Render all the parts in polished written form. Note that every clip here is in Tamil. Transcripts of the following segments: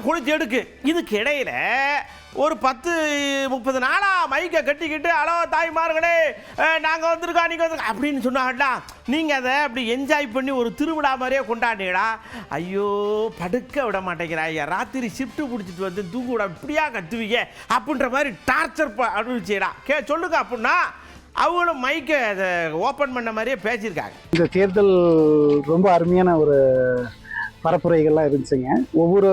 குளிச்சு எடுக்கு. இதுக்கு இடையில ஒரு 10-30 நாளா மைக்கை கட்டிக்கிட்டு ஹலோ தாய்மார்களே நாங்கள் வந்திருக்கோம் நீங்கள் வந்து அப்படின்னு சொன்னாங்கடா. நீங்கள் அதை அப்படி என்ஜாய் பண்ணி ஒரு திருவிழா மாதிரியே கொண்டாடினீங்களா? ஐயோ படுக்க விட மாட்டேங்கிறாய்யா, ராத்திரி ஷிஃப்ட்டு பிடிச்சிட்டு வந்து தூங்க விட இப்படியா கத்துவீங்க அப்படின்ற மாதிரி டார்ச்சர் அனுபவிச்சேடா. சொல்லுங்க அப்படின்னா அவங்களும் மைக்கை அதை ஓப்பன் பண்ண மாதிரியே பேசியிருக்காங்க. இந்த தேர்தல் ரொம்ப அருமையான ஒரு பரப்புரைகள்லாம் இருந்துச்சுங்க. ஒவ்வொரு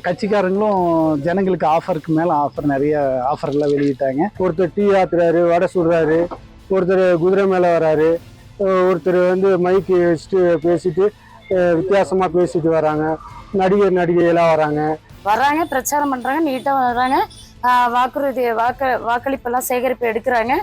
கட்சிக்காரங்களும் ஜனங்களுக்கு ஆஃபருக்கு மேலே ஆஃபர், நிறைய ஆஃபர்லாம் வெளியிட்டாங்க. ஒருத்தர் டீ ஆத்துறாரு, வடை சுடுறாரு, ஒருத்தர் குதிரை மேலே வராரு, ஒருத்தர் வந்து மைக்கு வச்சுட்டு பேசிட்டு வித்தியாசமாக பேசிட்டு வராங்க. நடிகையெல்லாம் வராங்க, பிரச்சாரம் பண்ணுறாங்க, நீட்டாக வர்றாங்க, வாக்களிப்பெல்லாம் சேகரிப்பு எடுக்கிறாங்க.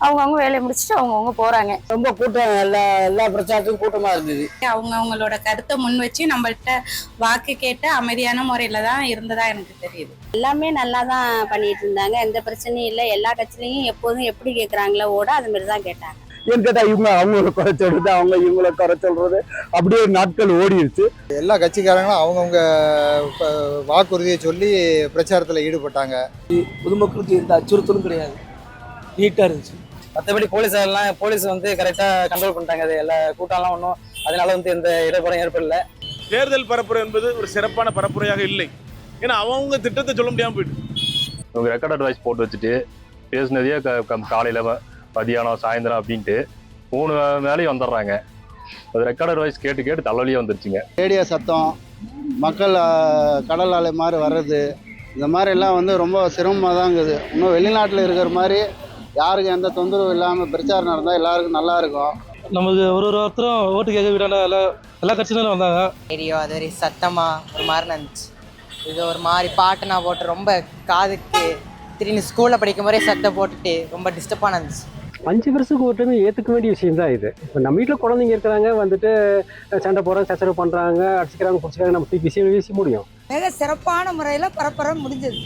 அவங்கவுங்க வேலையை முடிச்சுட்டு அவங்கவுங்க போறாங்க. ரொம்ப கூட்டம், எல்லா பிரச்சாரத்துக்கும் கூட்டமா இருந்தது. அவங்களோட கருத்தை முன் வச்சு நம்மள்ட்ட வாக்கு கேட்டு அமைதியான முறையில தான் இருந்ததா எனக்கு தெரியுது. எல்லாமே நல்லா தான் பண்ணிட்டு இருந்தாங்க, எந்த பிரச்சனையும் இல்லை. எல்லா கட்சியிலையும் எப்போதும் எப்படி கேட்குறாங்களோ ஓட அது மாதிரி தான் கேட்டாங்க. ஏன்னு கேட்டா அவங்கள குறை சொல்றது, அவங்க இவங்களை குறை சொல்றது, அப்படியே நாட்கள் ஓடிடுச்சு. எல்லா கட்சிக்காரங்களும் அவங்கவுங்க வாக்குறுதியை சொல்லி பிரச்சாரத்தில் ஈடுபட்டாங்க. பொதுமக்களுக்கு எந்த அச்சுறுத்தலும் கிடையாது, நீட்டா இருந்துச்சு. மற்றபடி போலீஸ் வந்து கரெக்டாக கண்ட்ரோல் பண்ணிட்டாங்க. அது எல்லா கூட்டம்லாம் ஒன்றும் அதனால வந்து எந்த இடர்பாடும் ஏற்படல. தேர்தல் பரப்புரை என்பது ஒரு சிறப்பான பரப்புரையாக இல்லை. ஏன்னா அவங்க திட்டத்தை சொல்ல முடியாமல் போயிட்டு இவங்க ரெக்கார்டட் வாய்ஸ் போட்டு வச்சுட்டு பேசினதையே காலையில் மதியானம் சாயந்தரம் அப்படின்ட்டு 3 வேலையும் வந்துடுறாங்க. அது ரெக்கார்டட் வாய்ஸ் கேட்டு கேட்டு தலைவலியே வந்துருச்சுங்க. ரேடியோ சத்தம், மக்கள் கடல் அலை மாதிரி வர்றது, இந்த மாதிரி எல்லாம் வந்து ரொம்ப சிரமமாக தான் இருக்குது. இன்னும் வெளிநாட்டில் இருக்கிற மாதிரி யாருக்கும் எந்த தொந்தரவும் இல்லாமல் பிரச்சாரம் நடந்தால் எல்லாருக்கும் நல்லா இருக்கும். நமக்கு ஒருத்தரும் ஓட்டு கேட்க விடாத எல்லா கட்சியிலும் வந்தாங்க. ரேடியோ அது ஒரு சத்தமா ஒரு மாதிரி இருந்துச்சு. இது ஒரு மாதிரி பாட்டு நான் போட்டு ரொம்ப காதுக்கு திடீர்னு ஸ்கூலில் படிக்கும் போதே சத்தம் போட்டுட்டு ரொம்ப டிஸ்டர்பாக இருந்துச்சு. 5 வருஷத்துக்கு ஒரு டைம் ஏற்றுக்க வேண்டிய விஷயம் தான் இது. இப்போ நம்ம வீட்டில் குழந்தைங்க இருக்கிறாங்க, வந்துட்டு சண்டை போடுறாங்க, சச்சரவு பண்ணுறாங்க, அடிச்சுக்கிறாங்க, பிடிச்சிக்கிறாங்க, நம்ம வீசி முடியும். மிக சிறப்பான முறையில் பரப்புரை முடிஞ்சது.